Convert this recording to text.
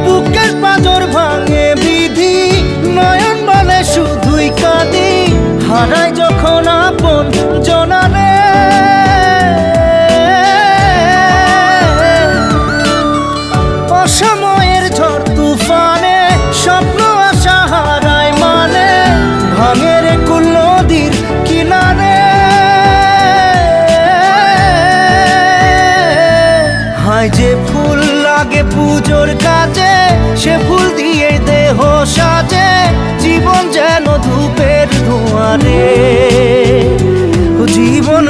বুকের পাঁজর ভাঙে বিধি, নয়ন বলে শুধুই কাঁদি, হারাই যখন আপন জনারে। অসময়ের ঝড় তুফানে স্বপ্ন আশা হারায় মানে, ভাঙে রে কুল নদীর কিনারে। হায় যে ফুল লাগে পুজোর কাজে, সে ফুল দিয়ে দেহ সাজে, জীবন যেন ধূপের ধোঁয়ারে, জীবন